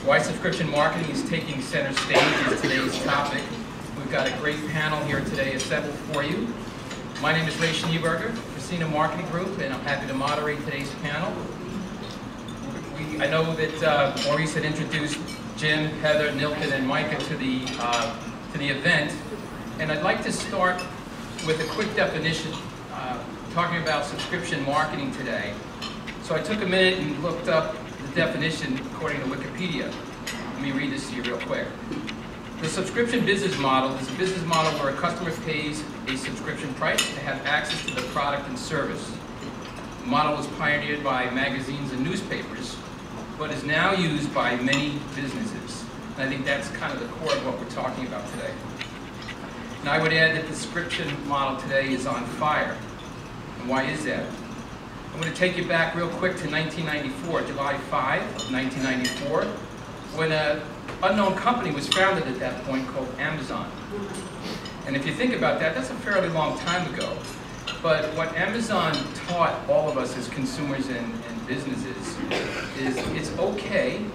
Why subscription marketing is taking center stage is today's topic. We've got a great panel here today assembled for you. My name is Ray Schneeberger, Casino Marketing Group, and I'm happy to moderate today's panel. I know that Maurice had introduced Jim, Heather, Nilton, and Micah to the event, and I'd like to start with a quick definition, talking about subscription marketing today. So I took a minute and looked up the definition according to Wikipedia. Let me read this to you real quick. The subscription business model is a business model where a customer pays a subscription price to have access to the product and service. The model was pioneered by magazines and newspapers, but is now used by many businesses. And I think that's kind of the core of what we're talking about today. And I would add that the subscription model today is on fire. And why is that? I'm going to take you back real quick to 1994, July 5 of 1994, when an unknown company was founded at that point called Amazon. And if you think about that, that's a fairly long time ago. But what Amazon taught all of us as consumers and businesses is it's okay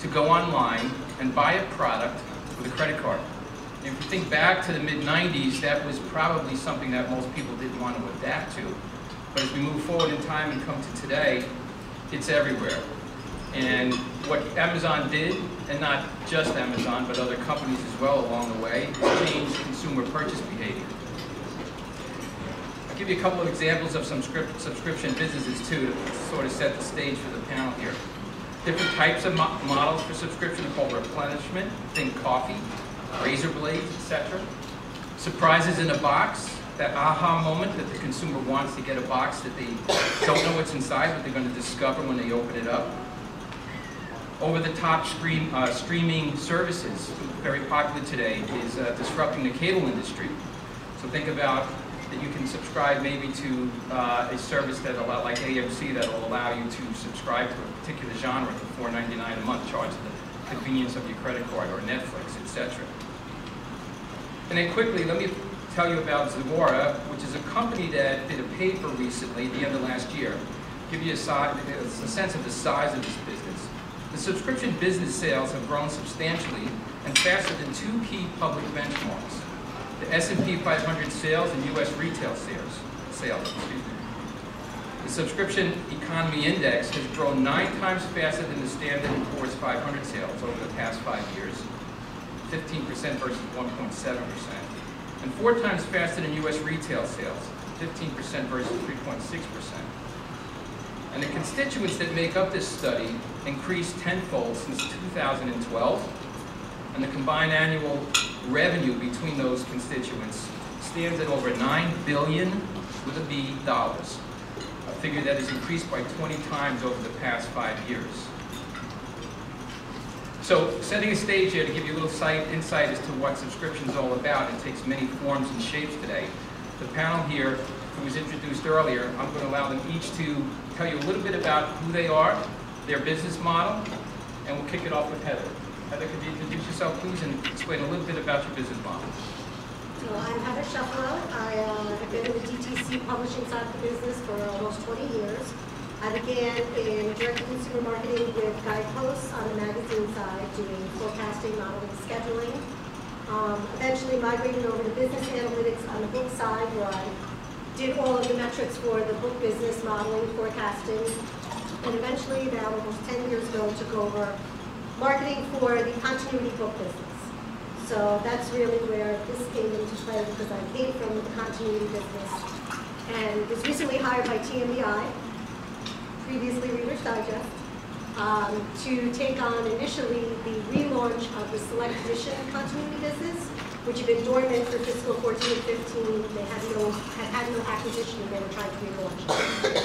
to go online and buy a product with a credit card. And if you think back to the mid-90s, that was probably something that most people didn't want to adapt to. But as we move forward in time and come to today, it's everywhere. And what Amazon did, and not just Amazon, but other companies as well along the way, is change consumer purchase behavior. I'll give you a couple of examples of some subscription businesses too, to sort of set the stage for the panel here. Different types of models for subscription are called replenishment, think coffee, razor blades, etc. Surprises in a box, that aha moment that the consumer wants to get a box that they don't know what's inside, but they're going to discover when they open it up. Over-the-top streaming services, very popular today, is disrupting the cable industry. So think about that you can subscribe maybe to a service that like AMC that will allow you to subscribe to a particular genre for $4.99 a month, charged to the convenience of your credit card or Netflix, etc. And then quickly, let me tell you about Zagora, which is a company that did a paper recently, at the end of last year, give you a sense of the size of this business. The subscription business sales have grown substantially and faster than two key public benchmarks: the S&P 500 sales and U.S. retail sales. The subscription economy index has grown 9 times faster than the Standard & Poor's 500 sales over the past 5 years, 15% versus 1.7%, and 4 times faster than U.S. retail sales, 15% versus 3.6%. And the constituents that make up this study increased tenfold since 2012, and the combined annual revenue between those constituents stands at over $9 billion with a B dollars, a figure that has increased by 20 times over the past 5 years. So, setting a stage here to give you a little insight as to what subscription is all about. It takes many forms and shapes today. The panel here, who was introduced earlier, I'm going to allow them each to tell you a little bit about who they are, their business model, and we'll kick it off with Heather. Heather, could you introduce yourself, please, and explain a little bit about your business model? So I'm Heather Shuffalo. I've been in the DTC publishing side of the business for almost 20 years. I began in direct-to-consumer marketing with guideposts on the magazine side, doing forecasting, modeling, scheduling. Eventually migrated over to business analytics on the book side, where I did all of the metrics for the book business, modeling, forecasting. And eventually, about almost 10 years ago, took over marketing for the continuity book business. So that's really where this came into play, because I came from the continuity business and was recently hired by TMBI, previously Greenwich Digest, to take on initially the relaunch of the Select Edition continuity business, which had been dormant for fiscal 14 and 15. They had no acquisition, and they were trying to relaunch it.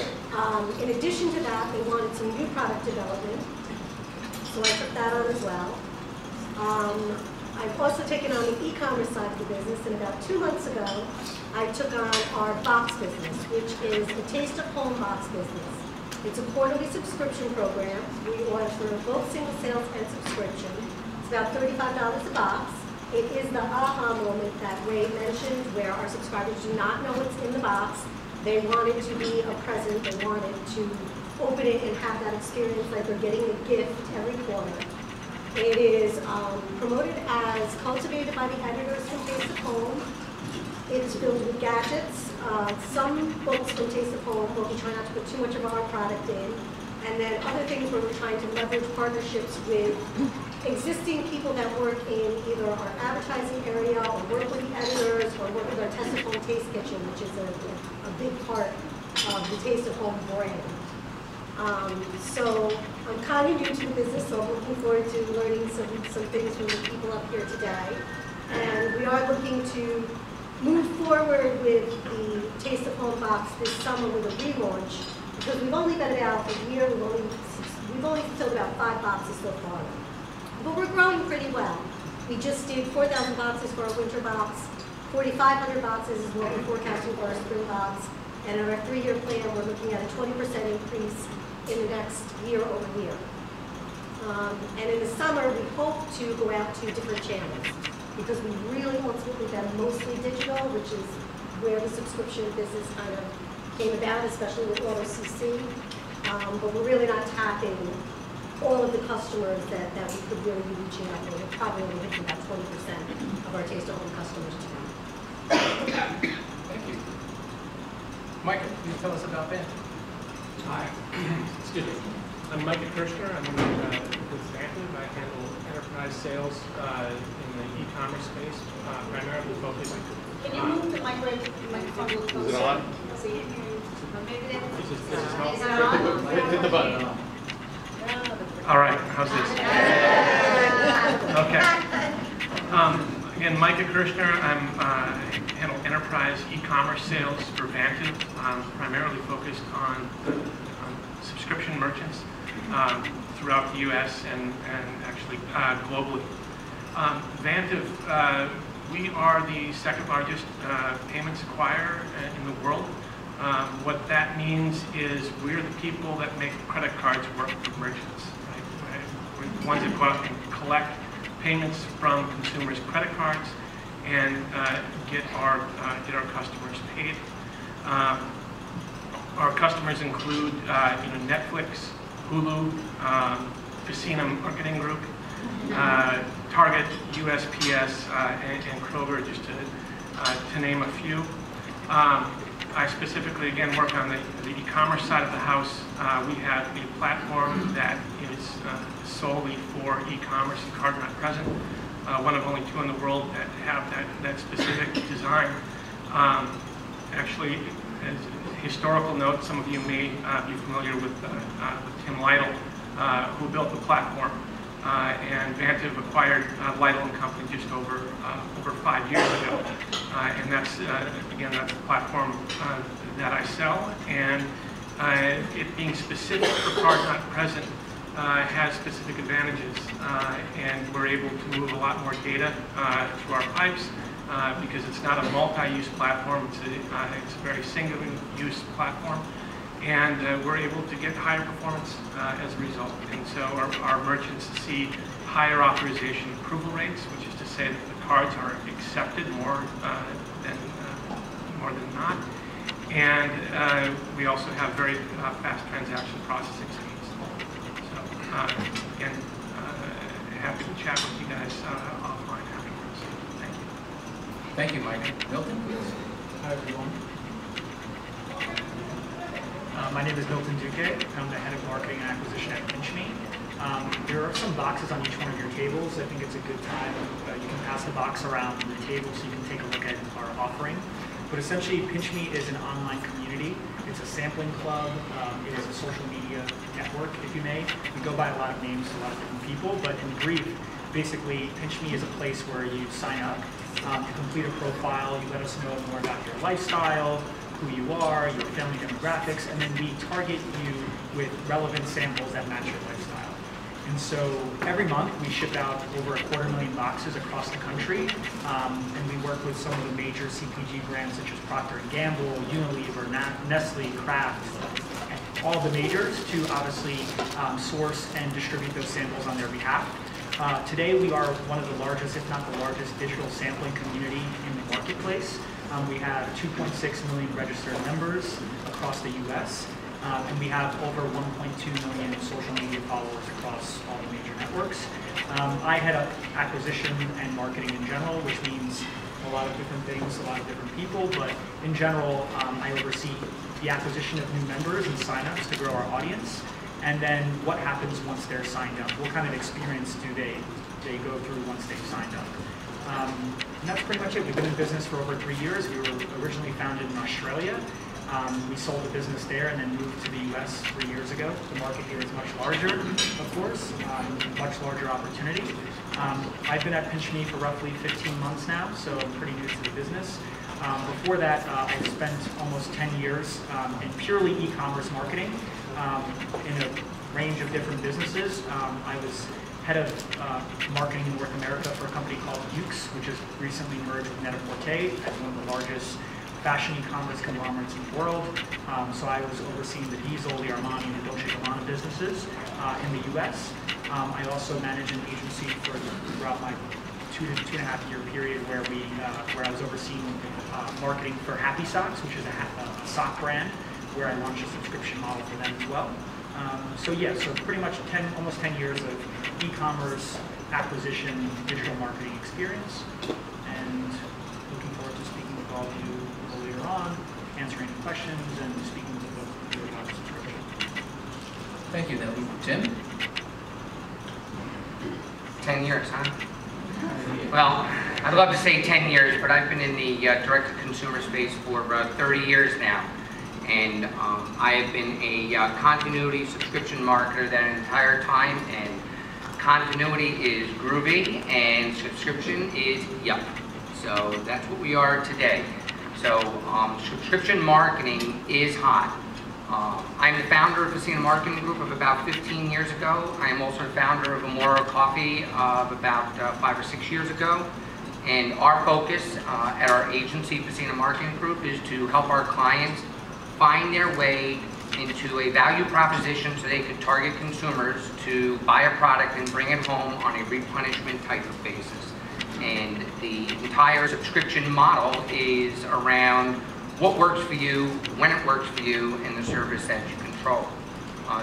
In addition to that, they wanted some new product development, so I took that on as well. I've also taken on the e-commerce side of the business, and about 2 months ago, I took on our box business, which is the Taste of Home box business. It's a quarterly subscription program. We offer both single sales and subscription. It's about $35 a box. It is the aha moment that Ray mentioned, where our subscribers do not know what's in the box. They want it to be a present. They want it to open it and have that experience like they're getting a gift every quarter. It is promoted as cultivated by the editors from Taste of Home. It is filled with gadgets. Some books from Taste of Home where we try not to put too much of our product in. And then other things where we're trying to leverage partnerships with existing people that work in either our advertising area or work with the editors or work with our Taste of Home Taste Kitchen, which is a big part of the Taste of Home brand. So I'm kind of new to the business, so I'm looking forward to learning some things from the people up here today. And we are looking to move forward with the Taste of Home box this summer with a relaunch, because we've only been about a year, we've only filled about 5 boxes so far. But we're growing pretty well. We just did 4,000 boxes for our winter box. 4,500 boxes is what we're forecasting for our spring box. And in our 3-year plan, we're looking at a 20% increase in the next year over year. And in the summer, we hope to go out to different channels, because we really ultimately been mostly digital, which is where the subscription business kind of came about, especially with AutoCC. But we're really not tapping all of the customers that we could really be reaching out to. We're probably only hitting about 20% of our Taste of Home customers today. Thank you. Micah, can you tell us about that? Hi. Excuse me. I'm Micah Kirshner. I'm with Vantive. I handle enterprise sales in the e-commerce space, primarily focused. Can you move the microphone a little closer? Is it on? See? Maybe This is Is it on? Hit the button. All right. How's this? Okay. Again, Micah Kirshner. I handle enterprise e-commerce sales for Vantive. I'm primarily focused on subscription merchants throughout the U.S. and actually globally. Vantive, we are the second largest payments acquirer in the world. What that means is we're the people that make credit cards work for merchants. Right? We're the ones that go out and collect payments from consumers' credit cards and get our customers paid. Our customers include Netflix, Hulu, Casino Marketing Group, Target, USPS, and Kroger, just to name a few. I specifically, again, work on the e-commerce side of the house. We have a platform that is solely for e-commerce and card not present. One of only 2 in the world that have that specific design. Actually, as a historical note, some of you may be familiar with Tim Lytle, who built the platform. And Vantive acquired Lytle & Company just over 5 years ago. And that's, again, that's the platform that I sell. And it being specific for card not present has specific advantages. And we're able to move a lot more data through our pipes because it's not a multi-use platform. It's a very single-use platform. And we're able to get higher performance as a result. And so our merchants see higher authorization approval rates, which is to say that the cards are accepted more than not. And we also have very fast transaction processing speeds. So again, happy to chat with you guys offline afterwards. Thank you. Thank you, Mike. Milton, please. Hi, everyone. My name is Milton Duque. I'm the head of marketing and acquisition at PinchMe. There are some boxes on each one of your tables. I think it's a good time. You can pass the box around the table so you can take a look at our offering. But essentially, PinchMe is an online community. It's a sampling club. It is a social media network, if you may. We go by a lot of names to a lot of different people, but in brief, basically, PinchMe is a place where you sign up to complete a profile. You let us know more about your lifestyle, who you are, your family demographics, and then we target you with relevant samples that match your lifestyle. And so every month we ship out over 250,000 boxes across the country, and we work with some of the major CPG brands such as Procter & Gamble, Unilever, Nestle, Kraft, all the majors to obviously source and distribute those samples on their behalf. Today we are one of the largest, if not the largest, digital sampling community in the marketplace. We have 2.6 million registered members across the U.S., and we have over 1.2 million social media followers across all the major networks. I head up acquisition and marketing in general, which means a lot of different things, a lot of different people, but in general, I oversee the acquisition of new members and signups to grow our audience, and then what happens once they're signed up. What kind of experience do they go through once they've signed up? And that's pretty much it. We've been in business for over 3 years. We were originally founded in Australia. We sold the business there and then moved to the US 3 years ago. The market here is much larger, of course, much larger opportunity. I've been at Pinch Me for roughly 15 months now, so I'm pretty new to the business. Before that, I spent almost 10 years in purely e-commerce marketing in a range of different businesses. I was head of marketing in North America for a company called Ukes, which has recently merged with Net-a-Porter as one of the largest fashion e-commerce conglomerates in the world. So I was overseeing the Diesel, the Armani, and the Dolce & Gabbana businesses in the US. I also managed an agency throughout my 2.5 year period where I was overseeing marketing for Happy Socks, which is a sock brand, where I launched a subscription model for them as well. So pretty much almost 10 years of e-commerce, acquisition, digital marketing experience, and looking forward to speaking with all of you later on, answering any questions, and speaking to both of you about subscription. Thank you. Now, Jim? 10 years, huh? Well, I'd love to say 10 years, but I've been in the direct-to-consumer space for 30 years now. And I have been a continuity subscription marketer that entire time, and continuity is groovy, and subscription is yup. So that's what we are today. So subscription marketing is hot. I'm the founder of Hudson Marketing Group of about 15 years ago. I am also the founder of Amora Coffee of about 5 or 6 years ago. And our focus at our agency, Hudson Marketing Group, is to help our clients find their way into a value proposition so they can target consumers to buy a product and bring it home on a replenishment type of basis. And the entire subscription model is around what works for you, when it works for you, and the service that you control.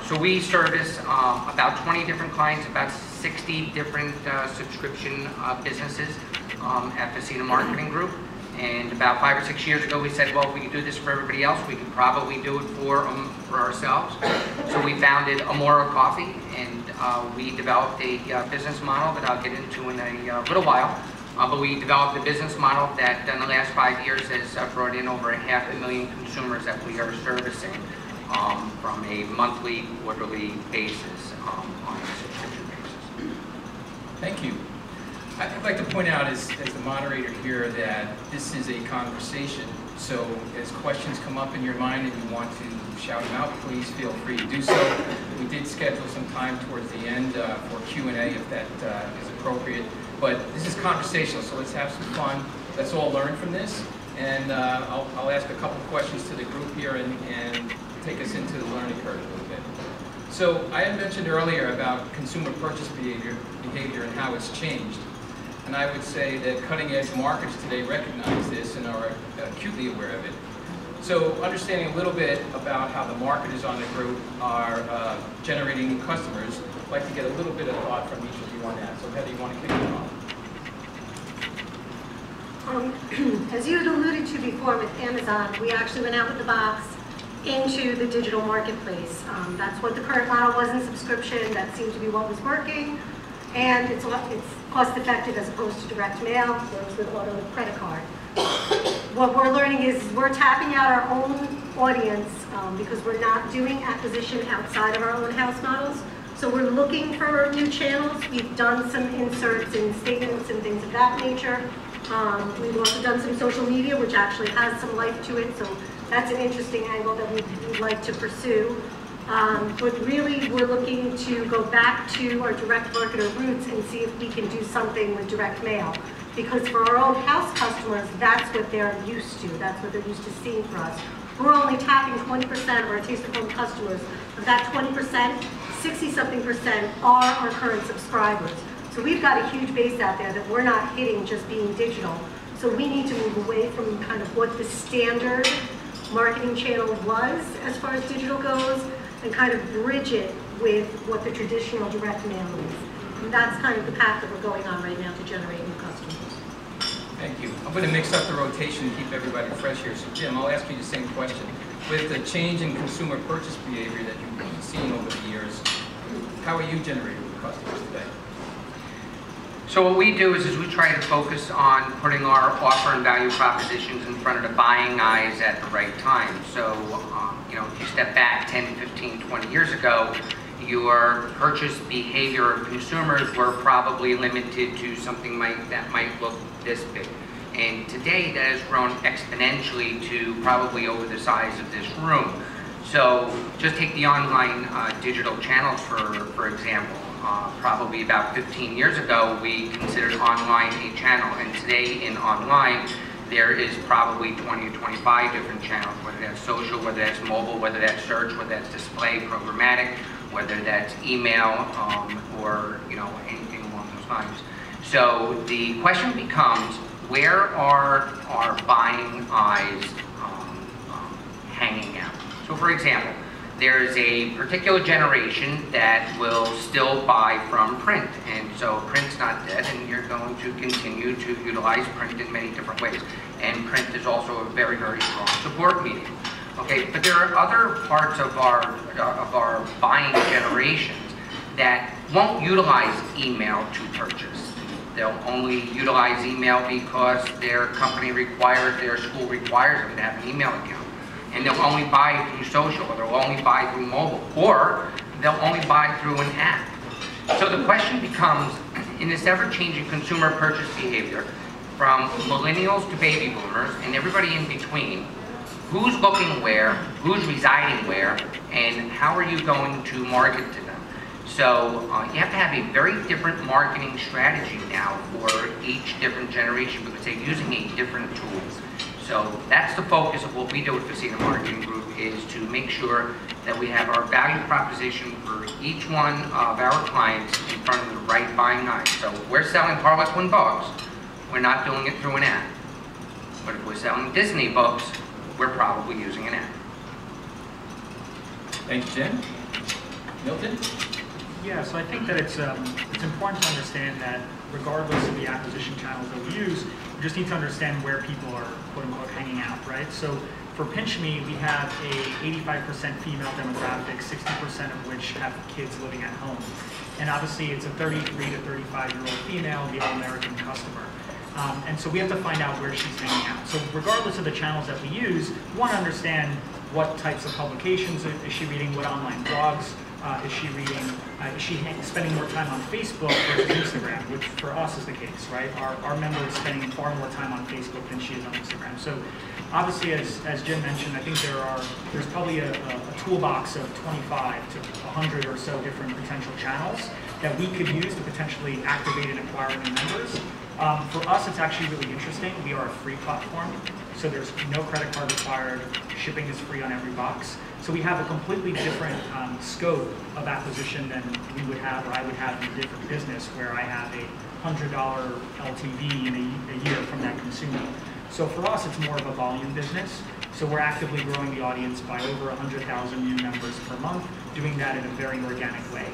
So we service about 20 different clients, about 60 different subscription businesses at Hudson Marketing Group. And about 5 or 6 years ago, we said, well, if we could do this for everybody else, we could probably do it for ourselves. So we founded Amora Coffee, and we developed a business model that I'll get into in a little while. But we developed a business model that in the last 5 years has brought in over 500,000 consumers that we are servicing from a monthly, quarterly basis on a subscription basis. Thank you. I'd like to point out as the moderator here that this is a conversation. So as questions come up in your mind and you want to shout them out, please feel free to do so. We did schedule some time towards the end for Q&A if that is appropriate. But this is conversational, so let's have some fun. Let's all learn from this. And I'll ask a couple questions to the group here and take us into the learning curve a little bit. So I had mentioned earlier about consumer purchase behavior and how it's changed. And I would say that cutting-edge marketers today recognize this and are acutely aware of it. So understanding a little bit about how the marketers on the group are generating new customers, I'd like to get a little bit of thought from each of you on that. So Heather, you want to kick it off? As you had alluded to before with Amazon, we actually went out with the box into the digital marketplace. That's what the current model was in subscription. That seemed to be what was working. And it's cost effective as opposed to direct mail. There was the auto credit card. What we're learning is we're tapping out our own audience because we're not doing acquisition outside of our own house models. So we're looking for new channels. We've done some inserts in statements and things of that nature. We've also done some social media, which actually has some life to it. So that's an interesting angle that we'd like to pursue. But really, we're looking to go back to our direct marketer roots and see if we can do something with direct mail. Because for our own house customers, that's what they're used to. That's what they're used to seeing for us. We're only tapping 20% of our Taste of Home customers. Of that 20%, 60-something% are our current subscribers. So we've got a huge base out there that we're not hitting just being digital. So we need to move away from kind of what the standard marketing channel was as far as digital goes, and kind of bridge it with what the traditional direct mail is. And that's kind of the path that we're going on right now to generate new customers. Thank you. I'm going to mix up the rotation and keep everybody fresh here. So Jim, I'll ask you the same question. With the change in consumer purchase behavior that you've seen over the years, how are you generating new customers today? So what we do is we try to focus on putting our offer and value propositions in front of the buying eyes at the right time. So, if you step back 10, 15, 20 years ago, your purchase behavior of consumers were probably limited to something that might look this big. And today that has grown exponentially to probably over the size of this room. So just take the online digital channels for example. Probably about 15 years ago, we considered online a channel, and today in online, there is probably 20 or 25 different channels, whether that's social, whether that's mobile, whether that's search, whether that's display, programmatic, whether that's email, or anything along those lines. So the question becomes, where are our buying eyes hanging out? So for example, there's a particular generation that will still buy from print, and so print's not dead, and you're going to continue to utilize print in many different ways. And print is also a very, very strong support medium. Okay, but there are other parts of our buying generations that won't utilize email to purchase. They'll only utilize email because their company requires, their school requires them to have an email account. And they'll only buy through social, or they'll only buy through mobile, or they'll only buy through an app. So the question becomes, in this ever-changing consumer purchase behavior, from millennials to baby boomers, and everybody in between, who's looking where, who's residing where, and how are you going to market to them? So you have to have a very different marketing strategy now for each different generation because they're using a different tools. So that's the focus of what we do with Casino Marketing Group, is to make sure that we have our value proposition for each one of our clients in front of the right buying eyes. So if we're selling Harlequin books, we're not doing it through an app. But if we're selling Disney books, we're probably using an app. Thanks, Jim. Milton? Yeah, so I think that it's important to understand that regardless of the acquisition channels that we use, we just need to understand where people are, quote unquote, hanging out, right? So for Pinch Me, we have a 85% female demographic, 60% of which have kids living at home. And obviously it's a 33 to 35-year-old female, the all-American customer. And so we have to find out where she's hanging out. So regardless of the channels that we use, we want to understand what types of publications is she reading, what online blogs is she reading, is she spending more time on Facebook versus Instagram, which for us is the case, right? Our member is spending far more time on Facebook than she is on Instagram. So obviously, as Jim mentioned, I think there's probably a toolbox of 25 to 100 or so different potential channels that we could use to potentially activate and acquire new members. For us, it's actually really interesting. We are a free platform, so there's no credit card required. Shipping is free on every box. So we have a completely different scope of acquisition than we would have, or I would have in a different business where I have a $100 LTV in a year from that consumer. So for us, it's more of a volume business. So we're actively growing the audience by over 100,000 new members per month, doing that in a very organic way.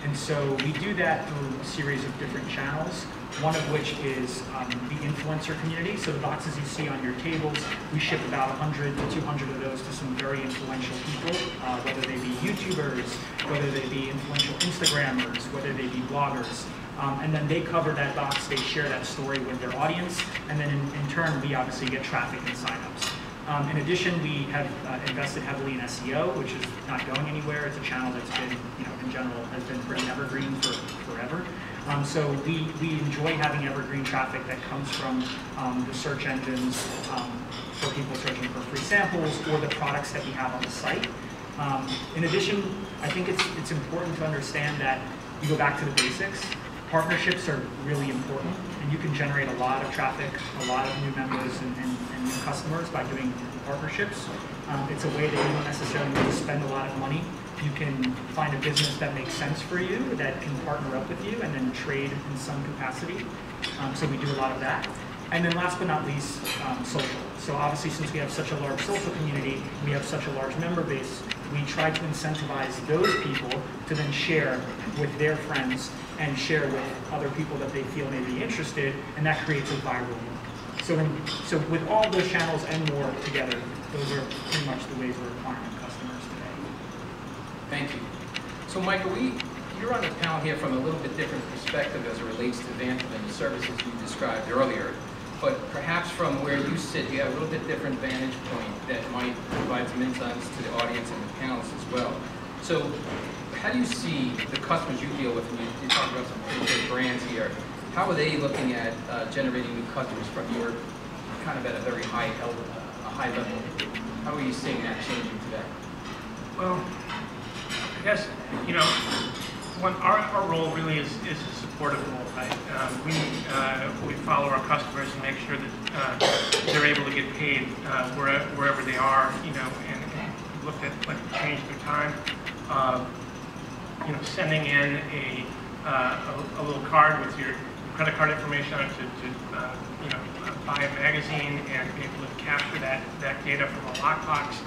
And so we do that through a series of different channels, one of which is the influencer community. So the boxes you see on your tables, we ship about 100 to 200 of those to some very influential people, whether they be YouTubers, whether they be influential Instagrammers, whether they be bloggers. And then they cover that box, they share that story with their audience, and then in turn, we obviously get traffic and signups. In addition, we have invested heavily in SEO, which is not going anywhere. It's a channel that's been, in general, has been pretty evergreen for forever. So we enjoy having evergreen traffic that comes from the search engines for people searching for free samples or the products that we have on the site. In addition, I think it's important to understand that you go back to the basics. Partnerships are really important, and you can generate a lot of traffic, a lot of new members and new customers by doing partnerships. It's a way that you don't necessarily need to spend a lot of money. You can find a business that makes sense for you, that can partner up with you and then trade in some capacity. So we do a lot of that. And then last but not least, social. So obviously, since we have such a large social community, we have such a large member base, we try to incentivize those people to then share with their friends and share with other people that they feel may be interested, and that creates a viral link. So with all those channels and more together, those are pretty much the ways we're acquiring customers today. Thank you. So Michael, you're on the panel here from a little bit different perspective as it relates to Vantive and the services you described earlier. But perhaps from where you sit, you have a little bit different vantage point that might provide some insights to the audience and the panelists as well. So how do you see the customers you deal with, and you talk about some pretty big brands here, how are they looking at generating new customers from your kind of at a very high level? How are you seeing that changing today? Well, I guess, our role really is a supportive role, right? We follow our customers and make sure that they're able to get paid wherever they are, and look at change their time. Sending in a little card with your credit card information on it to buy a magazine and be able to capture that data from a lockbox.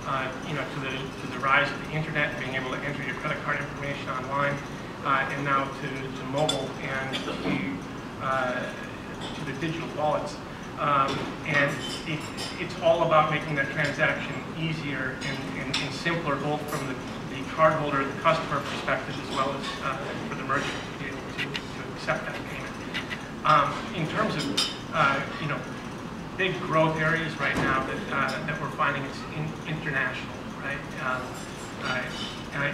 To the rise of the internet, being able to enter your credit card information online, and now to mobile and to the digital wallets. And it's all about making that transaction easier and simpler, both from the cardholder, the customer perspective, as well as for the merchant to be able to accept that payment. In terms of big growth areas right now that we're finding, it's international, right?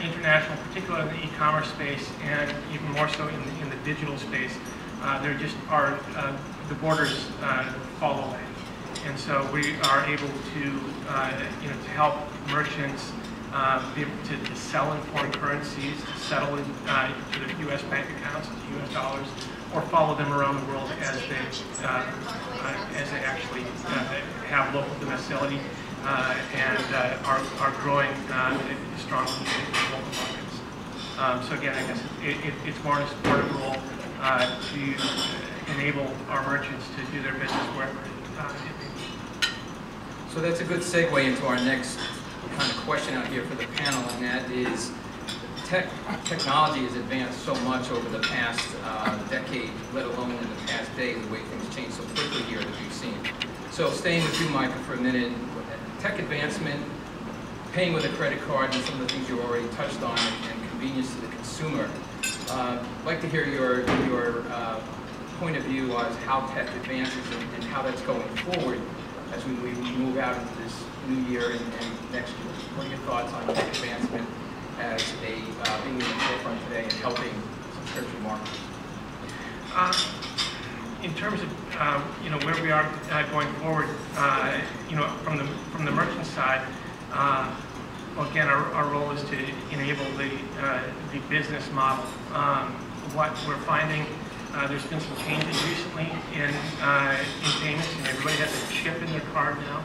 International, particularly in the e-commerce space, and even more so in the digital space. There just are the borders fall away, and so we are able to help merchants be able to sell in foreign currencies, to settle to the U.S. bank accounts, to U.S. dollars, or follow them around the world as they actually have local domicility and are growing strongly in local markets. So again, I guess it's more in a supportive role to enable our merchants to do their business wherever it may be. So that's a good segue into our next kind of question out here for the panel, and that is technology has advanced so much over the past decade, let alone in the past day, the way things change so quickly here that we've seen. So staying with you, Michael, for a minute, tech advancement, paying with a credit card, and some of the things you already touched on, and convenience to the consumer. I'd like to hear your point of view on how tech advances and how that's going forward as we move out into this new year and next year. What are your thoughts on tech advancement as being in the forefront today and helping subscription markets? In terms of where we are going forward, from the merchant side, again, our role is to enable the business model. What we're finding, there's been some changes recently in payments, and everybody has a chip in their card now,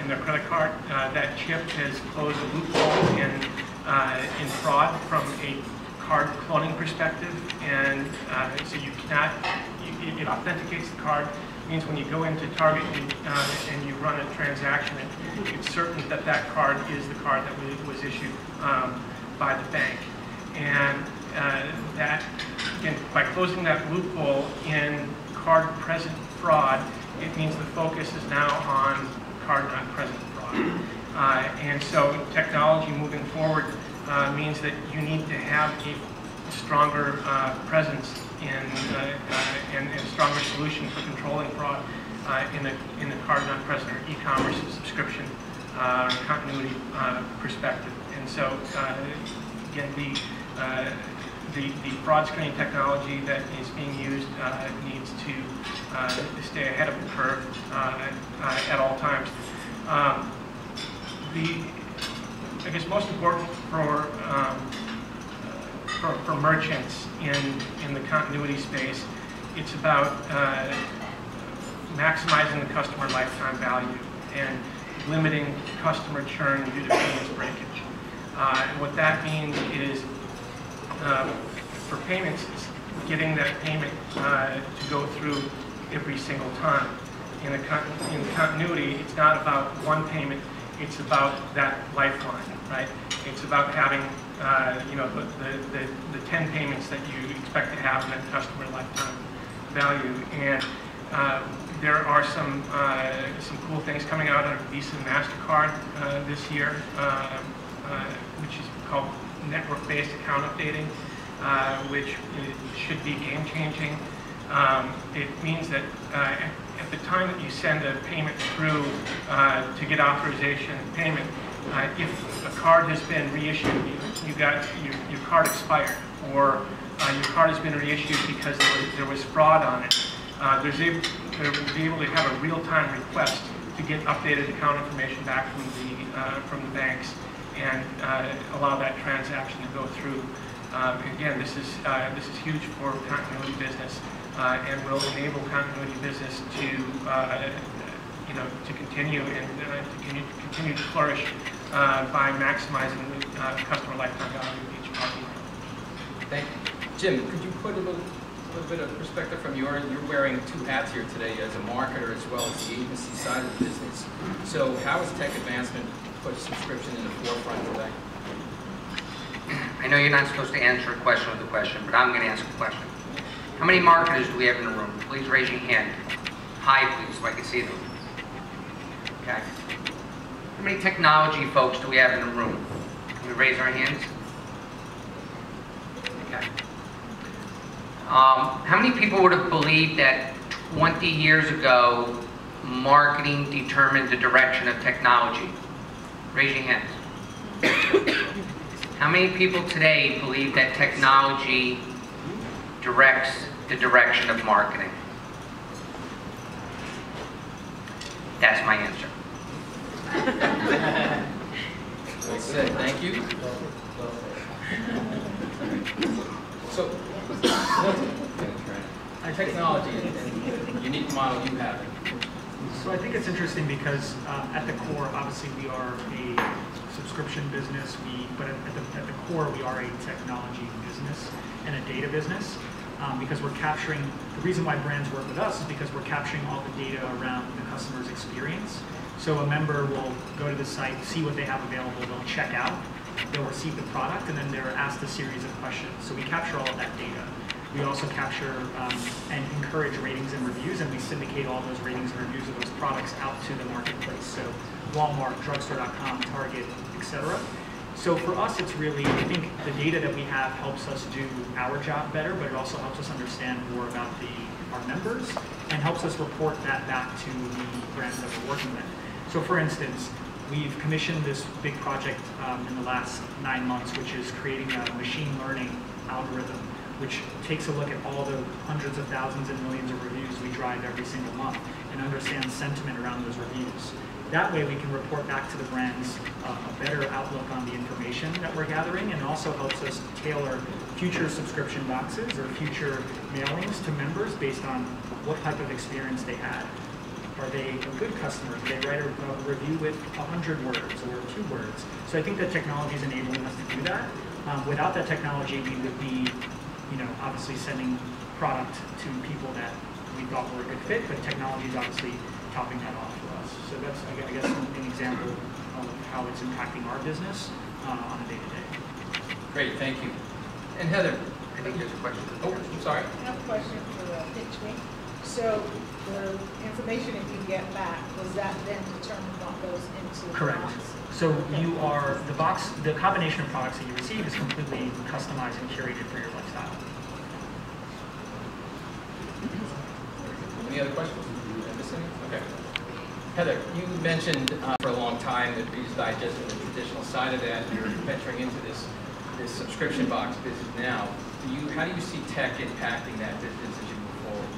in their credit card. That chip has closed a loophole in fraud from a card cloning perspective, and so you cannot. It authenticates the card. It means when you go into Target and you run a transaction, it's certain that that card is the card that was issued by the bank. And that, again, by closing that loophole in card-present fraud, it means the focus is now on card-not-present fraud. And so technology moving forward means that you need to have a stronger presence and a stronger solution for controlling fraud in the card-not-present or e-commerce subscription continuity perspective. And so, again, the fraud screening technology that is being used needs to stay ahead of the curve at all times. I guess most important for merchants in the continuity space, it's about maximizing the customer lifetime value and limiting customer churn due to payments breakage. And what that means is, for payments, it's getting that payment to go through every single time. In the continuity, it's not about one payment, it's about that lifeline, right? It's about having the 10 payments that you expect to have in that customer lifetime value. And there are some cool things coming out on Visa and MasterCard this year, which is called network-based account updating, which should be game-changing. It means that at the time that you send a payment through to get authorization of payment, if a card has been reissued, your card expired, or your card has been reissued because there was fraud on it, they'll be able to have a real-time request to get updated account information back from the banks and allow that transaction to go through. Again, this is huge for continuity business and will enable continuity business to continue and to continue to flourish by maximizing the customer lifetime value of each party. Thank you. Jim, could you put a little bit of perspective from you're wearing two hats here today as a marketer as well as the agency side of the business. So how has tech advancement put subscription in the forefront today? I know you're not supposed to answer a question with a question, but I'm going to ask a question. How many marketers do we have in the room? Please raise your hand. High, please, so I can see them. Okay. How many technology folks do we have in the room? Can we raise our hands? Okay. How many people would have believed that 20 years ago, marketing determined the direction of technology? Raise your hands. How many people today believe that technology directs the direction of marketing? That's my answer. Well said. Thank you. So, technology and the unique model you have. So I think it's interesting because at the core, obviously we are a subscription business, but at the core we are a technology business and a data business because we're capturing, the reason why brands work with us is because we're capturing all the data around the customer's experience. So a member will go to the site, see what they have available, they'll check out, they'll receive the product, and then they're asked a series of questions. So we capture all of that data. We also capture and encourage ratings and reviews, and we syndicate all those ratings and reviews of those products out to the marketplace. So Walmart, drugstore.com, Target, etc. So for us, it's really, I think the data that we have helps us do our job better, but it also helps us understand more about our members and helps us report that back to the brands that we're working with. So for instance, we've commissioned this big project in the last 9 months, which is creating a machine learning algorithm, which takes a look at all the hundreds of thousands and millions of reviews we drive every single month and understands sentiment around those reviews. That way we can report back to the brands a better outlook on the information that we're gathering, and also helps us tailor future subscription boxes or future mailings to members based on what type of experience they had. Are they a good customer? Do they write a review with 100 words or 2 words? So I think that technology is enabling us to do that. Without that technology, we would be, obviously sending product to people that we thought were a good fit, but technology is obviously topping that off for us. So that's, I guess, an example of how it's impacting our business on a day-to-day. Great, thank you. And Heather, I think there's a question. oh, I'm sorry. I have a question for Pitch Me. So the information that you get back, was that then determined what goes into the Correct. box? So you are, the combination of products that you receive is completely customized and curated for your lifestyle. Any other questions? Did I miss any? Okay. Heather, you mentioned for a long time that Reader's Digest and the traditional side of that, you're venturing into this subscription box business now. How do you see tech impacting that business as you move forward?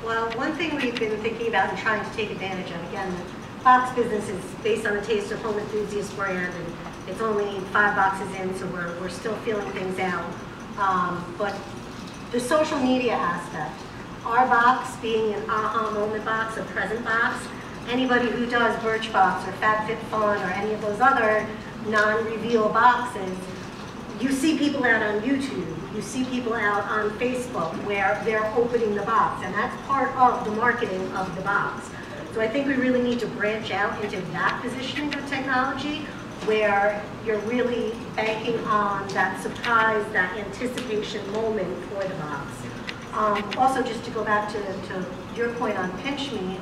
Well, one thing we've been thinking about and trying to take advantage of, again, the box business is based on the Taste of Home Enthusiast brand, and it's only 5 boxes in, so we're still feeling things out. But the social media aspect, our box being an aha moment box, a present box, anybody who does Birchbox or FabFitFun or any of those other non-reveal boxes, you see people out on YouTube, you see people out on Facebook where they're opening the box, and that's part of the marketing of the box. So I think we really need to branch out into that positioning of technology where you're really banking on that surprise, that anticipation moment for the box. Also, just to go back to your point on Pinch Me,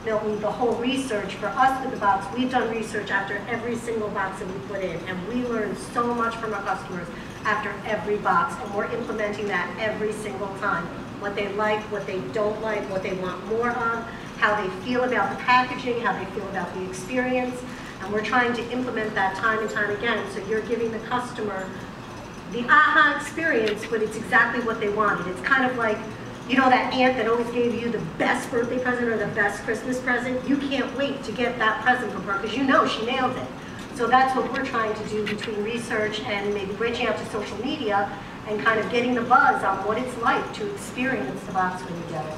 Milton, the whole research for us with the box, we've done research after every single box that we put in, and we learn so much from our customers after every box, and we're implementing that every single time. What they like, what they don't like, what they want more of, how they feel about the packaging, how they feel about the experience, and we're trying to implement that time and time again, so you're giving the customer the aha experience, but it's exactly what they wanted. It's kind of like, you know, that aunt that always gave you the best birthday present or the best Christmas present. You can't wait to get that present from her because you know she nailed it. So that's what we're trying to do between research and maybe branching out to social media and kind of getting the buzz on what it's like to experience the box when you get it.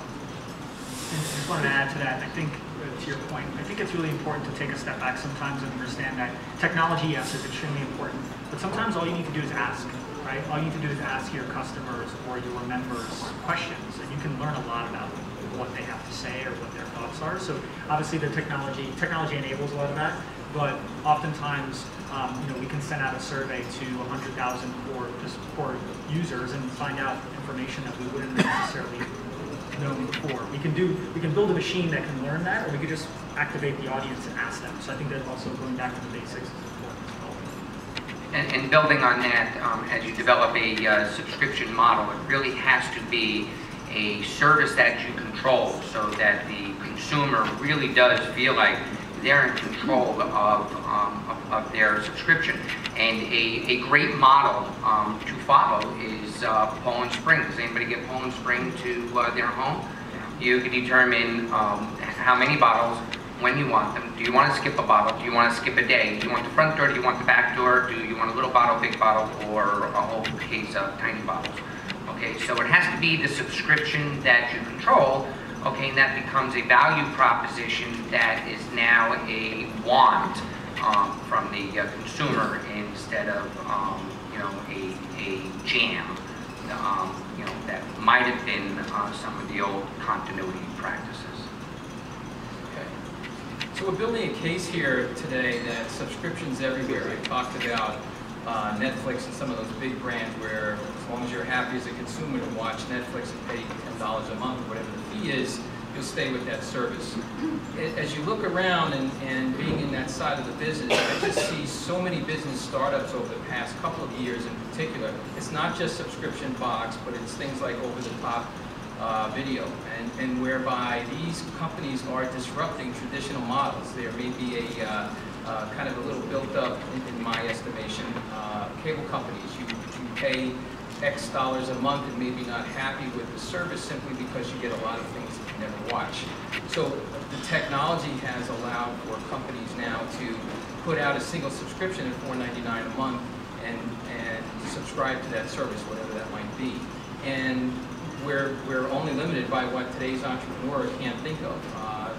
And I just wanted to add to that. I think, to your point, I think it's really important to take a step back sometimes and understand that technology, yes, is extremely important, but sometimes all you need to do is ask, right? All you need to do is ask your customers or your members questions, and you can learn a lot about what they have to say or what their thoughts are. So obviously the technology enables a lot of that, but oftentimes, we can send out a survey to 100,000 core users and find out information that we wouldn't necessarily known before. We can build a machine that can learn that, or we could just activate the audience and ask them. So I think that also going back to the basics is important as well. And building on that, as you develop a subscription model, it really has to be a service that you control so that the consumer really does feel like they're in control of their subscription. And a great model to follow is Poland Spring. Does anybody get Poland Spring to their home? You can determine how many bottles, when you want them. Do you want to skip a bottle? Do you want to skip a day? Do you want the front door? Do you want the back door? Do you want a little bottle, big bottle, or a whole case of tiny bottles? Okay, so it has to be the subscription that you control. Okay, and that becomes a value proposition that is now a want from the consumer instead of a jam. That might have been some of the old continuity practices. Okay. So we're building a case here today that subscriptions everywhere. I talked about Netflix and some of those big brands where as long as you're happy as a consumer to watch Netflix and pay $10 a month, whatever the fee is, you'll stay with that service. As you look around and being in that side of the business, I just see so many business startups over the past couple of years in particular. It's not just subscription box, but it's things like over-the-top video, and whereby these companies are disrupting traditional models. There may be a kind of a little built up, in my estimation, cable companies. You pay X dollars a month and maybe not happy with the service simply because you get a lot of things that you never watch. So the technology has allowed for companies now to put out a single subscription at $4.99 a month and subscribe to that service, whatever that might be. And we're only limited by what today's entrepreneur can't think of.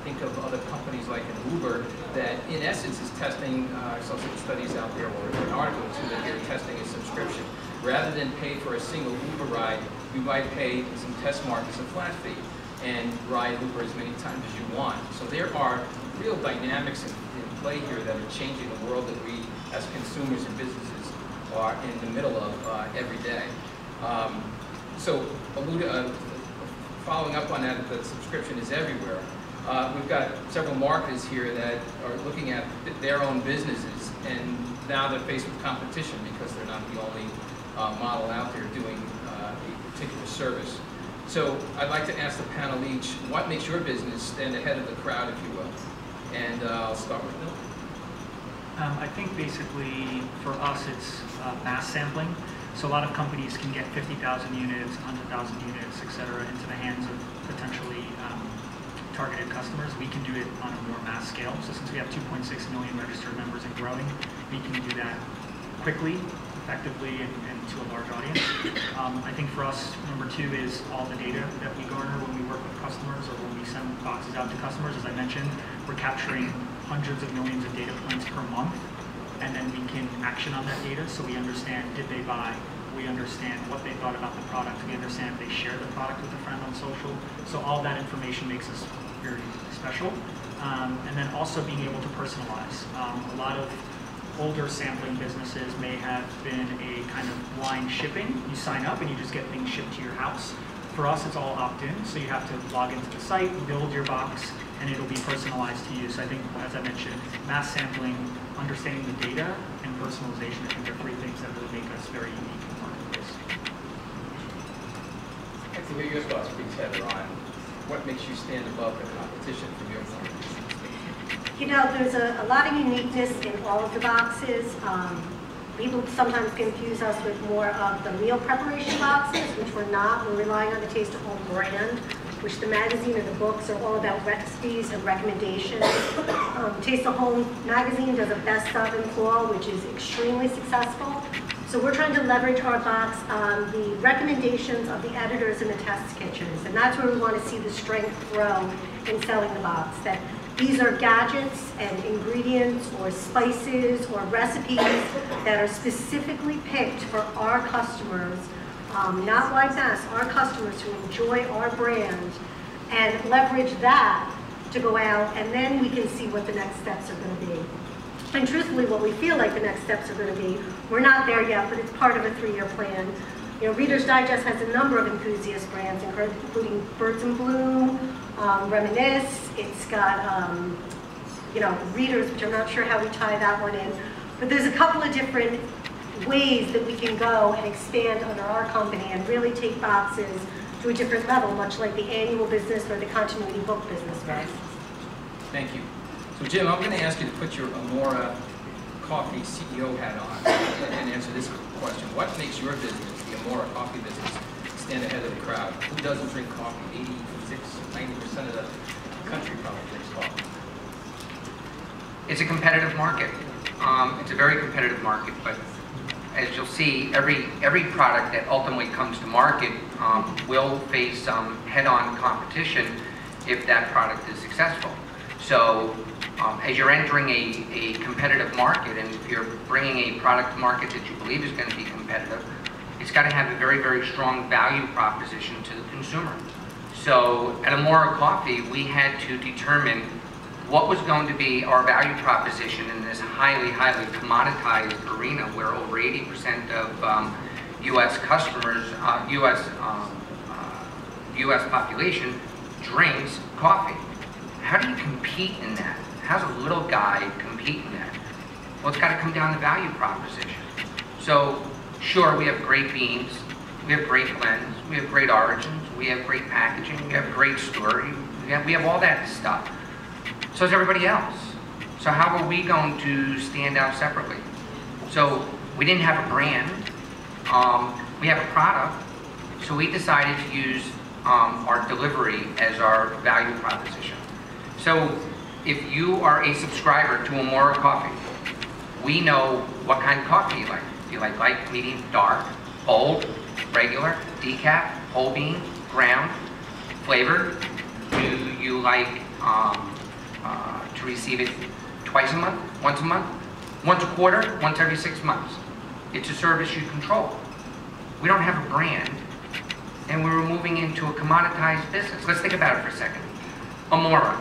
Think of other companies like an Uber that in essence is testing, I saw some studies out there or an article too that they're testing a subscription. Rather than pay for a single Uber ride, you might pay some test markets a flat fee and ride Uber as many times as you want. So there are real dynamics in play here that are changing the world that we as consumers and businesses are in the middle of every day. Following up on that, the subscription is everywhere. We've got several marketers here that are looking at their own businesses, and now they're faced with competition because they're not the only model out there doing a particular service. So I'd like to ask the panel each, what makes your business stand ahead of the crowd, if you will? And I'll start with Milton. I think basically for us it's mass sampling. So a lot of companies can get 50,000 units, 100,000 units, et cetera, into the hands of potentially targeted customers. We can do it on a more mass scale. So since we have 2.6 million registered members and growing, we can do that quickly, effectively, and to a large audience. I think for us, number two is all the data that we garner when we work with customers or when we send boxes out to customers. As I mentioned, we're capturing hundreds of millions of data points per month, and then we can action on that data so we understand, did they buy? We understand what they thought about the product. We understand if they shared the product with a friend on social. So all that information makes us very special. And then also being able to personalize. A lot of older sampling businesses may have been a kind of blind shipping. You sign up and you just get things shipped to your house. For us, it's all opt-in, so you have to log into the site, build your box, and it'll be personalized to you. So I think, as I mentioned, mass sampling, understanding the data, and personalization, I think are three things that really make us very unique in the marketplace. I'd like to hear your thoughts, please, Heather, on what makes you stand above the competition from your point of view. You know, there's a lot of uniqueness in all of the boxes. People sometimes confuse us with more of the meal preparation boxes, which we're not. We're relying on the Taste of Home brand, which the magazine or the books are all about recipes and recommendations. Taste of Home magazine does a best of in fall, which is extremely successful. So we're trying to leverage our box on the recommendations of the editors in the test kitchens. And that's where we want to see the strength grow in selling the box. That these are gadgets and ingredients or spices or recipes that are specifically picked for our customers, not wide mass, our customers who enjoy our brand, and leverage that to go out, and then we can see what the next steps are going to be. And truthfully, what we feel like the next steps are going to be, we're not there yet, but it's part of a 3-year plan. You know, Reader's Digest has a number of enthusiast brands, including Birds in Bloom, Reminisce. It's got, you know, Readers, which I'm not sure how we tie that one in. But there's a couple of different ways that we can go and expand under our company and really take boxes to a different level, much like the annual business or the continuity book business does. Thank you. So Jim, I'm going to ask you to put your Amora Coffee CEO hat on and answer this question. What makes your business, the Amora Coffee business, stand ahead of the crowd? Who doesn't drink coffee? 90% of the country probably drinks coffee. It's a competitive market. It's a very competitive market, but as you'll see, every product that ultimately comes to market will face some head-on competition if that product is successful. So as you're entering a competitive market, and if you're bringing a product to market that you believe is going to be competitive, it's got to have a very, very strong value proposition to the consumer. So at Amora Coffee, we had to determine what was going to be our value proposition in this highly, highly commoditized arena where over 80% of U.S. customers, U.S. population drinks coffee. How do you compete in that? How does a little guy compete in that? Well, it's got to come down to value proposition. So, sure, we have great beans, we have great blends, we have great origins, we have great packaging, we have great story, we have all that stuff. So is everybody else. So how are we going to stand out separately? So we didn't have a brand, we have a product, so we decided to use our delivery as our value proposition. So if you are a subscriber to Amora Coffee, we know what kind of coffee you like. Do you like light, medium, dark, bold, regular, decaf, whole bean, ground, flavored? Do you like to receive it twice a month, once a quarter, once every 6 months? It's a service you control. We don't have a brand, and we're moving into a commoditized business. Let's think about it for a second. Amora.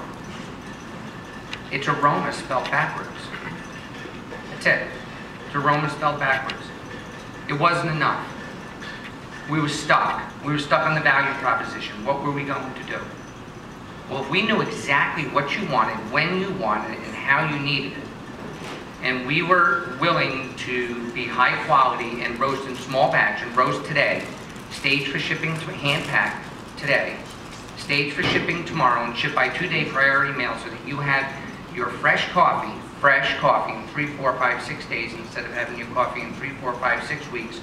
It's aroma spelled backwards. That's it. It's aroma spelled backwards. It wasn't enough. We were stuck. We were stuck on the value proposition. What were we going to do? Well, if we knew exactly what you wanted, when you wanted it, and how you needed it, and we were willing to be high quality and roast in small batch and roast today, stage for shipping to hand-packed today, stage for shipping tomorrow, and ship by 2-day priority mail so that you have your fresh coffee in 3, 4, 5, 6 days instead of having your coffee in 3, 4, 5, 6 weeks.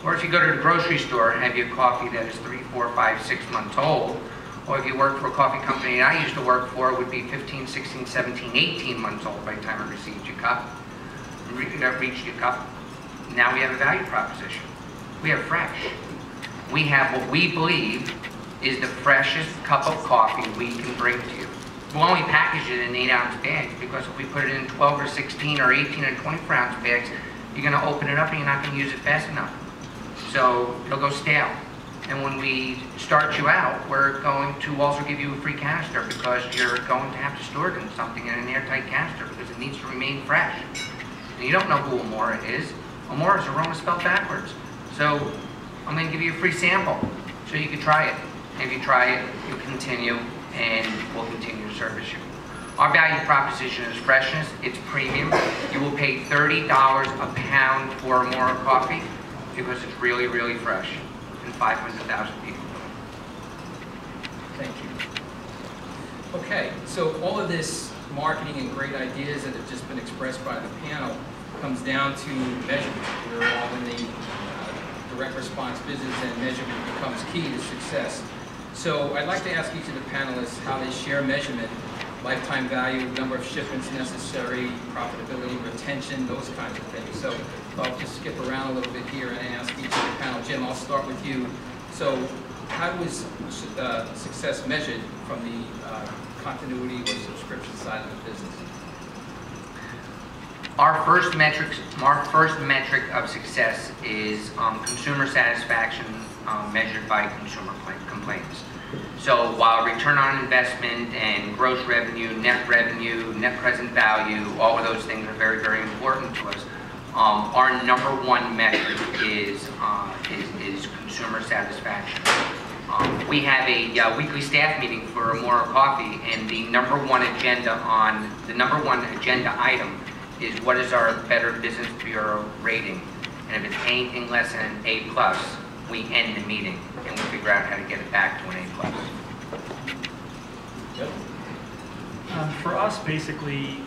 Or if you go to the grocery store and have your coffee that is 3, 4, 5, 6 months old, or if you work for a coffee company that I used to work for, it would be 15, 16, 17, 18 months old by the time it received your cup, reached your cup. Now we have a value proposition. We have fresh. We have what we believe is the freshest cup of coffee we can bring to you. We'll only package it in 8-ounce bags because if we put it in 12 or 16 or 18 or 24-ounce bags, you're going to open it up and you're not going to use it fast enough. So it'll go stale. And when we start you out, we're going to also give you a free canister because you're going to have to store it in something in an airtight canister because it needs to remain fresh. And you don't know who Amora is. Amora is aroma spelled backwards. So I'm going to give you a free sample so you can try it. If you try it, you'll continue, and we'll continue to service you. Our value proposition is freshness. It's premium. You will pay $30 a pound for Amora coffee because it's really, really fresh, and 500,000 people. Thank you. Okay, so all of this marketing and great ideas that have just been expressed by the panel comes down to measurement. We're all in the direct response business, and measurement becomes key to success. So I'd like to ask each of the panelists how they share measurement, lifetime value, number of shipments necessary, profitability, retention, those kinds of things. So I'll just skip around a little bit here and ask each of the panel. Jim, I'll start with you. So how was success measured from the continuity or subscription side of the business? Our first metric of success is consumer satisfaction measured by consumer complaints. So while return on investment and gross revenue, net present value, all of those things are very, very important to us, our number one metric is consumer satisfaction. We have a weekly staff meeting for Amora Coffee, and the number one agenda item is what is our Better Business Bureau rating. And if it's anything less than an A+, we end the meeting and we figure out how to get it back to an A+. Yep. For us, basically,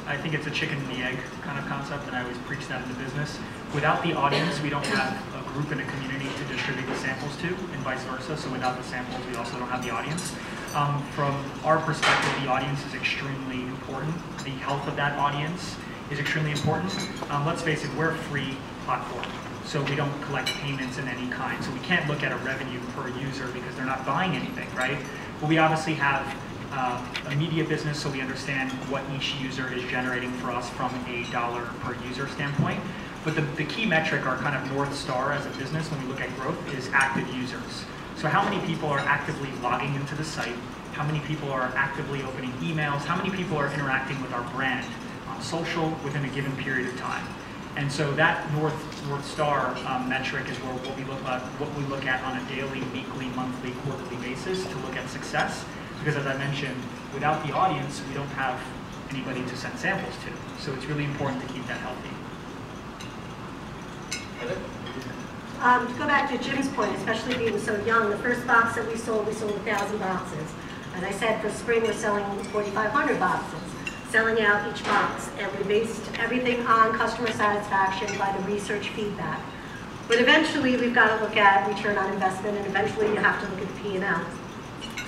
I think it's a chicken and the egg kind of concept, and I always preach that in the business. Without the audience, we don't have a group and a community to distribute the samples to, and vice versa. So without the samples, we also don't have the audience. From our perspective, the audience is extremely important. The health of that audience is extremely important. Let's face it, we're a free platform, so we don't collect payments in any kind. So we can't look at a revenue per user because they're not buying anything, right? But we obviously have a media business, so we understand what each user is generating for us from a dollar per user standpoint. But the key metric, our kind of North Star as a business when we look at growth, is active users. So how many people are actively logging into the site? How many people are actively opening emails? How many people are interacting with our brand on social within a given period of time? And so that North Star metric is what we look at on a daily, weekly, monthly, quarterly basis to look at success. Because as I mentioned, without the audience, we don't have anybody to send samples to. So it's really important to keep that healthy. To go back to Jim's point, especially being so young, the first box that we sold 1,000 boxes. And I said for spring we're selling 4,500 boxes, selling out each box. And we based everything on customer satisfaction by the research feedback. But eventually we've got to look at return on investment, and eventually you have to look at the P&L.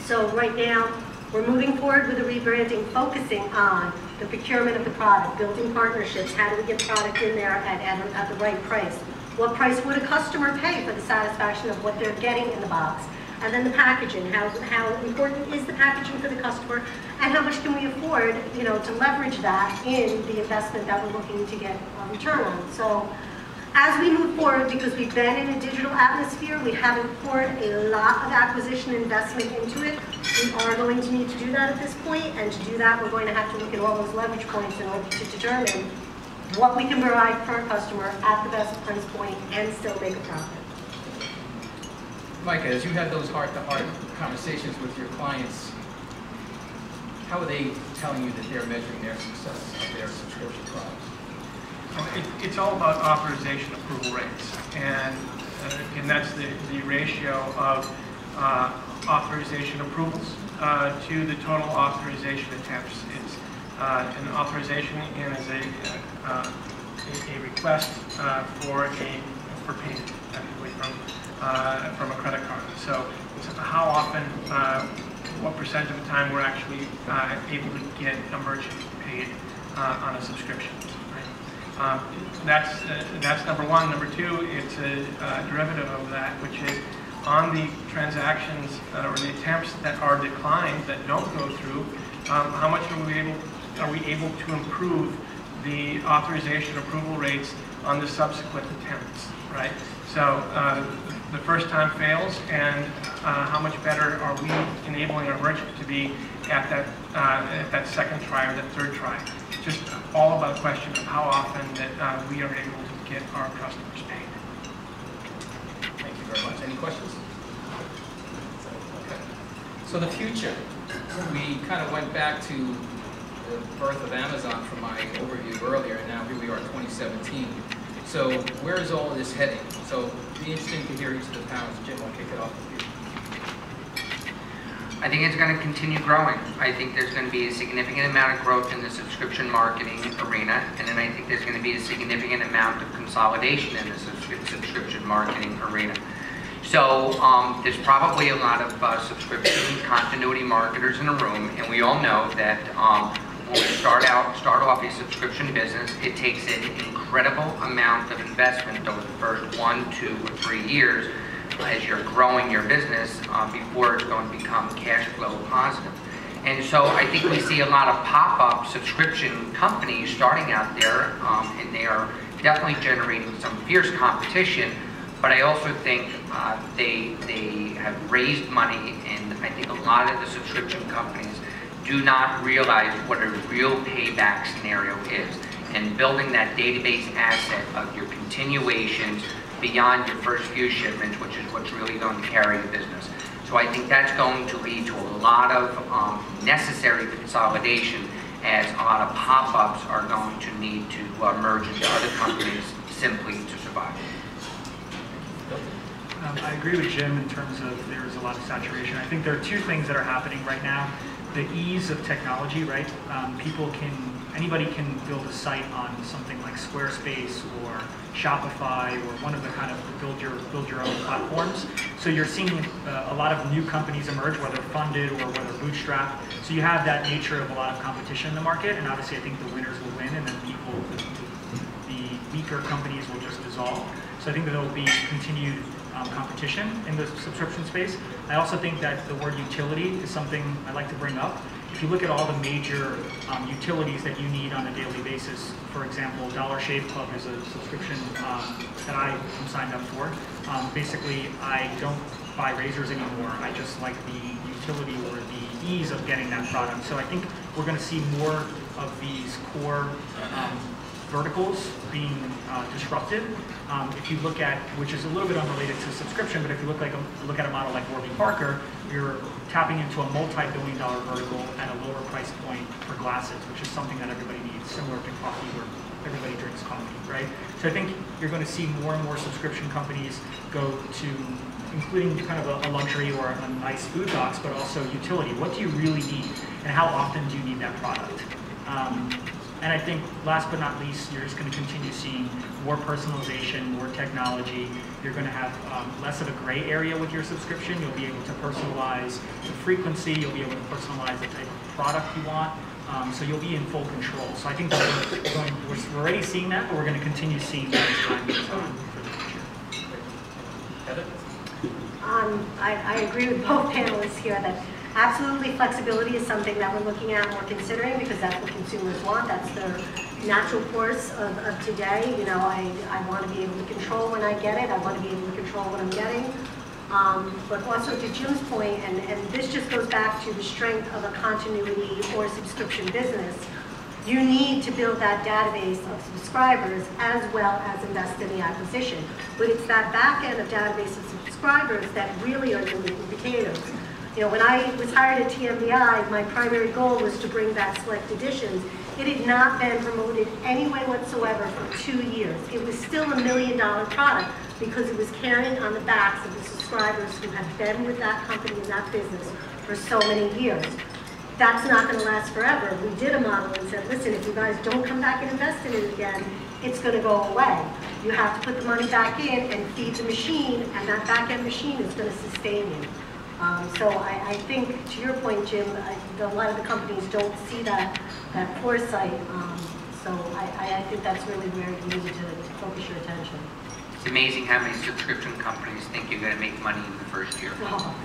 So right now, we're moving forward with the rebranding, focusing on the procurement of the product, building partnerships, how do we get product in there at the right price? What price would a customer pay for the satisfaction of what they're getting in the box? And then the packaging, how important is the packaging for the customer, and how much can we afford, to leverage that in the investment that we're looking to get a return on. So as we move forward, because we've been in a digital atmosphere, we haven't poured a lot of acquisition investment into it. We are going to need to do that at this point, and to do that, we're going to have to look at all those leverage points in order to determine what we can provide for a customer at the best price point and still make a profit. Micah, as you had those heart-to-heart conversations with your clients, how are they telling you that they're measuring their success of their subscription products? It's all about authorization approval rates, and that's the ratio of authorization approvals to the total authorization attempts. It's an authorization again is a request for payment, typically from a credit card. So it's how often, what percent of the time we're actually able to get a merchant paid on a subscription. That's number one. Number two, it's a derivative of that, which is on the transactions or the attempts that are declined, that don't go through, how much are we able to improve the authorization approval rates on the subsequent attempts, right? So the first time fails, and how much better are we enabling our merchant to be at that second try or that third try. It's just all about a question of how often that we are able to get our customers paid. Thank you very much. Any questions? Okay. So the future, we kind of went back to the birth of Amazon from my overview earlier, and now here we are in 2017. So where is all of this heading? So it'd be interesting to hear each of the panels. Jim, I'll kick it off with you. I think it's going to continue growing. I think there's going to be a significant amount of growth in the subscription marketing arena, and then I think there's going to be a significant amount of consolidation in the subscription marketing arena. So there's probably a lot of subscription continuity marketers in the room, and we all know that when we start off a subscription business, it takes an incredible amount of investment over the first 1, 2, or 3 years as you're growing your business before it's going to become cash flow positive. And so I think we see a lot of pop-up subscription companies starting out there, and they are definitely generating some fierce competition, but I also think they have raised money, and I think a lot of the subscription companies do not realize what a real payback scenario is, and building that database asset of your continuations beyond your first few shipments, which is what's really going to carry the business. So I think that's going to lead to a lot of necessary consolidation, as a lot of pop-ups are going to need to merge into other companies simply to survive. I agree with Jim in terms of there's a lot of saturation. I think there are two things that are happening right now. The ease of technology, right? Anybody can build a site on something like Squarespace or Shopify or one of the kind of build your own platforms. So you're seeing a lot of new companies emerge, whether funded or whether bootstrapped. So you have that nature of a lot of competition in the market, and obviously I think the winners will win, and then the weaker companies will just dissolve. So I think that there will be continued competition in the subscription space. I also think that the word utility is something I like to bring up. If you look at all the major utilities that you need on a daily basis, for example, Dollar Shave Club is a subscription that I am signed up for. Basically, I don't buy razors anymore. I just like the utility or the ease of getting that product. So I think we're going to see more of these core verticals being disrupted. If you look at, which is a little bit unrelated to subscription, but if you look at a model like Warby Parker, you're tapping into a multi-billion-dollar vertical at a lower price point for glasses, which is something that everybody needs, similar to coffee where everybody drinks coffee, right? So I think you're going to see more and more subscription companies go to, including kind of a luxury or a nice food box, but also utility. What do you really need, and how often do you need that product? And I think, last but not least, you're just going to continue seeing more personalization, more technology. You're going to have less of a gray area with your subscription. You'll be able to personalize the frequency. You'll be able to personalize the type of product you want. So you'll be in full control. So I think that we're already seeing that, but we're going to continue seeing that as time goes on for the future. Heather? I agree with both panelists here that absolutely flexibility is something that we're looking at and we're considering, because that's what consumers want. That's their natural course of today. You know, I want to be able to control when I get it. I want to be able to control what I'm getting. But also to Jim's point, and this just goes back to the strength of a continuity or subscription business, you need to build that database of subscribers as well as invest in the acquisition. But it's that back end of database of subscribers that really are the meat and potatoes. You know, when I was hired at TMBI, my primary goal was to bring back select editions. It had not been promoted any way whatsoever for 2 years. It was still $1 million product because it was carrying on the backs of the subscribers who had been with that company and that business for so many years. That's not going to last forever. We did a model and said, listen, if you guys don't come back and invest in it again, it's going to go away. You have to put the money back in and feed the machine, and that back-end machine is going to sustain you. So I think, to your point, Jim, a lot of the companies don't see that foresight. So I think that's really where you need to focus your attention. It's amazing how many subscription companies think you're going to make money in the first year. Oh.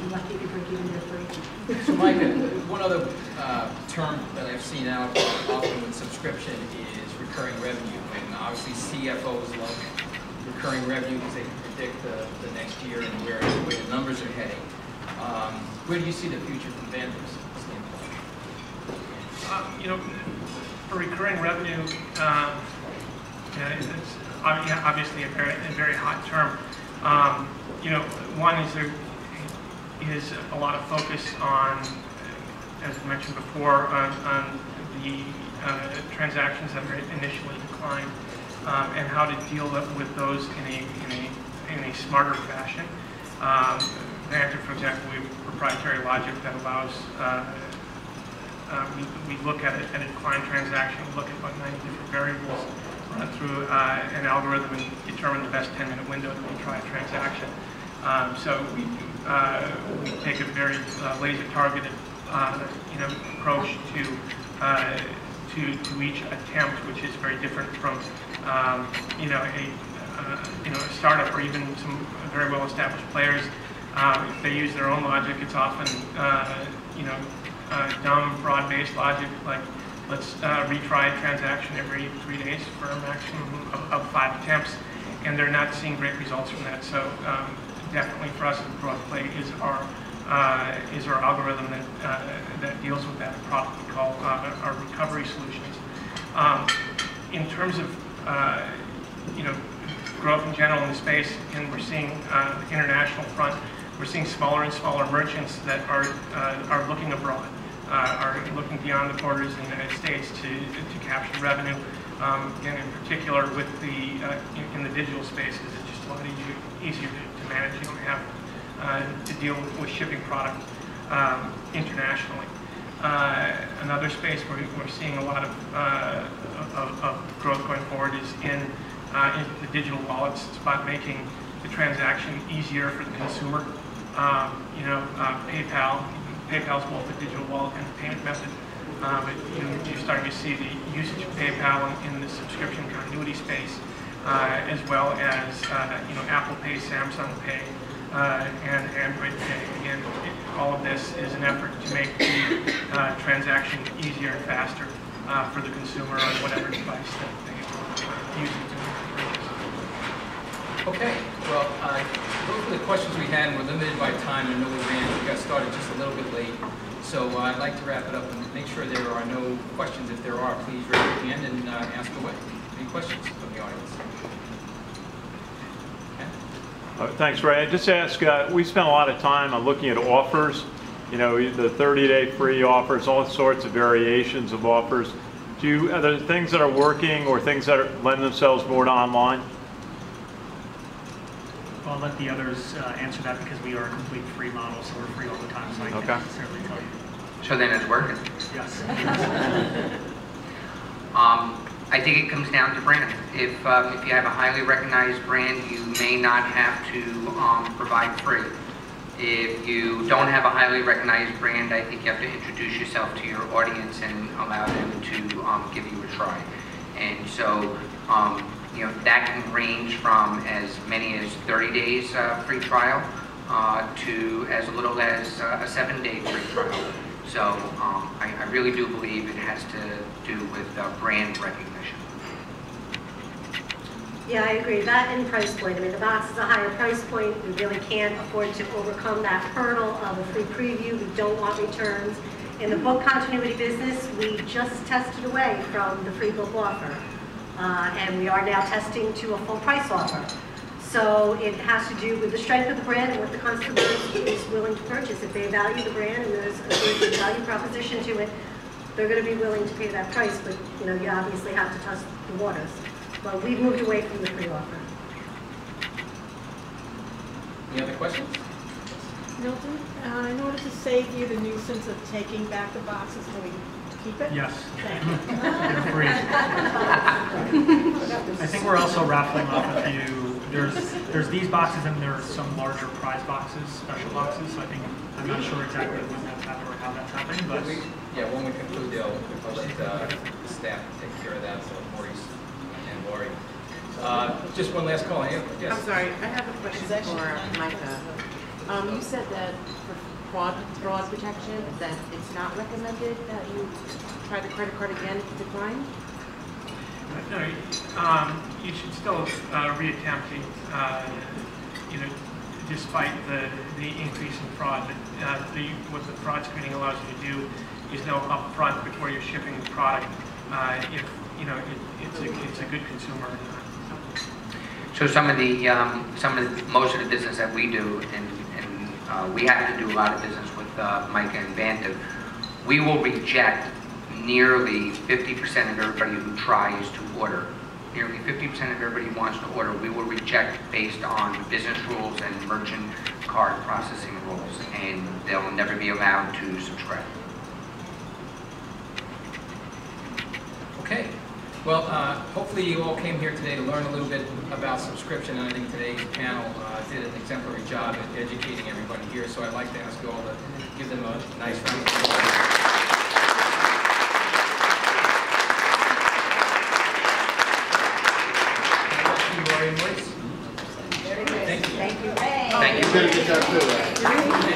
You're lucky to break even year 3. So Mike, one other term that I've seen out often with subscription is recurring revenue. And obviously CFOs love recurring revenue because they can predict the next year and where the numbers are heading. Where do you see the future from Vander's standpoint? For recurring revenue, it's obviously a very hot term. One is there is a lot of focus on, as I mentioned before, on the transactions that were initially declined and how to deal with those in a smarter fashion. Vanter, for example, we have proprietary logic that allows we look at a decline transaction, we look at about 90 different variables, run through an algorithm and determine the best 10-minute window to retry a transaction. So we take a very laser-targeted approach to each attempt, which is very different from a startup or even some very well-established players. If they use their own logic, it's often dumb, broad-based logic, like let's retry a transaction every 3 days for a maximum of 5 attempts, and they're not seeing great results from that. So definitely for us, the growth play is our algorithm that deals with that product we call our recovery solutions. In terms of growth in general in the space, and we're seeing the international front, we're seeing smaller and smaller merchants that are looking abroad, are looking beyond the borders of the United States to capture revenue, and in particular with the in the digital space, because it's just a lot easier to manage. You don't have to deal with shipping product internationally. Another space where we're seeing a lot of growth going forward is in the digital wallets. It's about making the transaction easier for the consumer. PayPal's both a digital wallet and a payment method. But you're starting to see the usage of PayPal in the subscription continuity space, as well as Apple Pay, Samsung Pay, and Android Pay. Again, all of this is an effort to make the transaction easier and faster for the consumer on whatever device that they use it to purchase. Okay, well, those are the questions we had, and we're limited by time. I know we got started just a little bit late. So I'd like to wrap it up and make sure there are no questions. If there are, please raise your hand and ask away. Any questions from the audience? Thanks, Ray. I just ask, we spent a lot of time on looking at offers, the 30-day free offers, all sorts of variations of offers. Are there things that are working or things that lend themselves more to online? Well, I'll let the others answer that because we are a complete free model, so we're free all the time, so I can't necessarily tell you. So then it's working. Yes. I think it comes down to brand. If you have a highly recognized brand, you may not have to provide free. If you don't have a highly recognized brand, I think you have to introduce yourself to your audience and allow them to give you a try. And so, that can range from as many as 30 days free trial to as little as a 7-day free trial. So I really do believe it has to do with brand recognition. Yeah, I agree. That and price point. I mean, the box is a higher price point. We really can't afford to overcome that hurdle of a free preview. We don't want returns. In the book continuity business, we just tested away from the free book offer. And we are now testing to a full price offer. So it has to do with the strength of the brand and what the customer is willing to purchase. If they value the brand and there's a good value proposition to it, they're going to be willing to pay that price. But you obviously have to test the waters. But we've moved away from the free offer. Any other questions? Milton, in order to save you the nuisance of taking back the boxes, can we keep it? Yes. Thank you. They're free. I think we're also raffling off a few. There's these boxes and there are some larger prize boxes, special boxes. So I'm not sure exactly when that's happening or how that's happening, but When we conclude, I'll let the staff take care of that. So Maurice and Lori. Just one last call. Yes. I'm sorry, I have a question for Micah. You said that for fraud protection, that it's not recommended that you try the credit card again if it's declined? No, you should still reattempt it, despite the increase in fraud. What the fraud screening allows you to do is know upfront before you're shipping the product if it's a good consumer or not. So most of the business that we do, and we have to do a lot of business with Micah and Vantive, we will reject nearly 50% of everybody who tries to order. Nearly 50% of everybody who wants to order, we will reject based on business rules and merchant card processing rules, and they'll never be allowed to subscribe. Okay. Well, hopefully you all came here today to learn a little bit about subscription, and I think today's panel did an exemplary job at educating everybody here, so I'd like to ask you all to give them a nice round of applause. Thank you. Thank you. You did a good job too, right?